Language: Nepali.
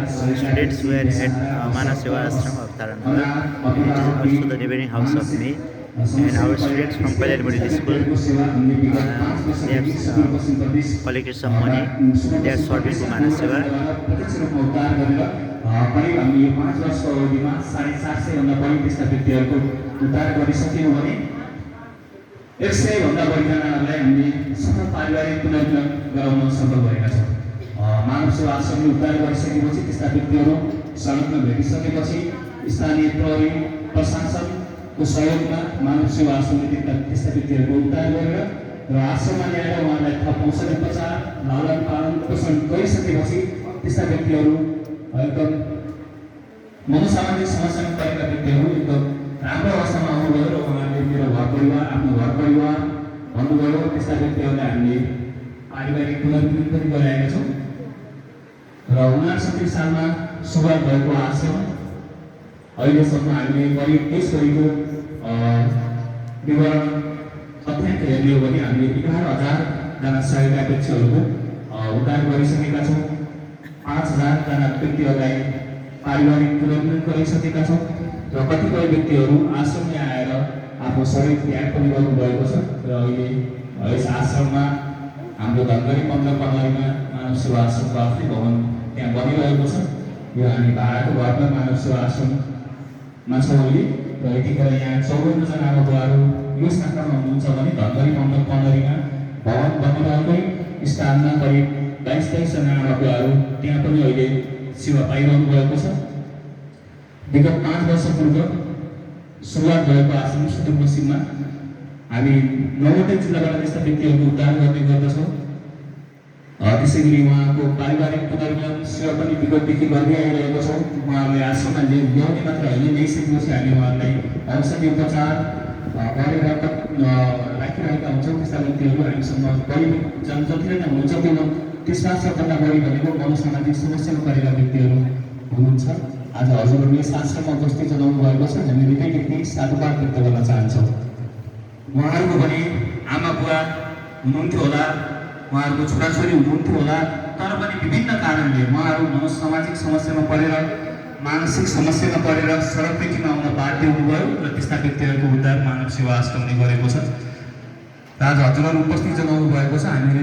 students were at Manaseva Ashram of Taranagar, which is also the neighboring house of me. And our students from Kalyani Middle School, they have collected some money. They are serving to Manaseva. करिब हामीले 5 वर्षको अवधिमा 750 भन्दा बढी त्यस्ता व्यक्तिहरूको उद्धार गरिसक्यौँ भने 100 भन्दा बढी जनालाई हामीले सफल पारिवारिक पुनर्मिलन गराउन सफल भएका छौँ। मानव सेवा आश्रमले उद्धार गरिसकेपछि त्यस्ता व्यक्तिहरू सडकमा भेटिसकेपछि स्थानीय प्रहरी प्रशासनको सहयोगमा मानव सेवा आश्रमले त्यस्ता व्यक्तिहरूको उद्धार गरेर र आश्रममा ल्याएर उहाँलाई थप औषधि उपचार लालन पालन पोषण गरिसकेपछि त्यस्ता व्यक्तिहरू एकदम मनोसामाजिक समस्यामा परेका व्यक्तिहरू एकदम राम्रो अवस्थामा आउनुभयो र उहाँले मेरो घर परिवार आफ्नो घर परिवार भन्नुभयो। त्यस्ता व्यक्तिहरूलाई हामीले पारिवारिक पुनर्मिलन पनि गराएका छौँ र 59 सालमा सुरुवात भएको आश्रम अहिलेसम्म हामीले करिब 20 बढीको विवरण तथ्याङ्क हेर्ने हो भने हामीले 11,000 जना सहयोगापेक्षीहरूको उद्धार गरिसकेका छौँ। 5,000 जना व्यक्तिहरूलाई पारिवारिक पुनर्मिलन गरिसकेका छौँ र कतिपय व्यक्तिहरू आश्रममा आएर आफ्नो शरीर त्याग पनि गर्नुभएको छ र अहिले यस आश्रममा हाम्रो धनगढी मन्दिर कमलारीमा मानव सेवा आश्रमको आफ्नै भवन त्यहाँ बनिरहेको छ। यो हामी भाडाको घरमा मानव सेवा आश्रममा छौँ अहिले र यतिखेर यहाँ 54 जना बुवाहरू यो शाखामा हुनुहुन्छ भने धनगढी मन्दिर कमलारीमा भवन बनिरहेकै स्थानमा करिब 22 जना बुवाहरू त्यहाँ पनि अहिले सेवा पाइरहनु भएको छ। विगत 5 वर्ष पूर्व सुरुवात भएको आश्रम सुदूरपश्चिममा हामी 9वटै जिल्लाबाट त्यस्ता व्यक्तिहरूको उद्धार गर्ने गर्दछौँ। त्यसै गरी उहाँको पारिवारिक पुनर्मिलन सेवा पनि विगतदेखि गर्दै आइरहेको छौँ। उहाँहरूले आश्रममा ल्याउने मात्र होइन, ल्याइसकेपछि हामी उहाँहरूलाई औषधि उपचार गरेर राखिरहेका हुन्छौँ। त्यस्ता व्यक्तिहरू हामीसँग बढी जतिले नै हुनुहुन्छ त्यसमा सबभन्दा बढी भनेको मनोसामाजिक समस्यामा परेका व्यक्तिहरू हुनुहुन्छ। आज हजुरहरूले यस आश्रममा उपस्थित जनाउनु भएको छ, हामी हृदयदेखि साधुवाद व्यक्त गर्न चाहन्छौँ। उहाँहरूको पनि आमा बुवा हुनुहुन्थ्यो होला, उहाँहरूको छोराछोरी हुनुहुन्थ्यो होला, तर पनि विभिन्न कारणले उहाँहरू मनोसामाजिक समस्यामा परेर मानसिक समस्यामा परेर सडकदेखिमा आउन बाध्य हुनुभयो र त्यस्ता व्यक्तिहरूको उद्धार मानव सेवा आश्रमले गरेको छ। आज हजुरहरू उपस्थित जनाउनु भएको छ। हामी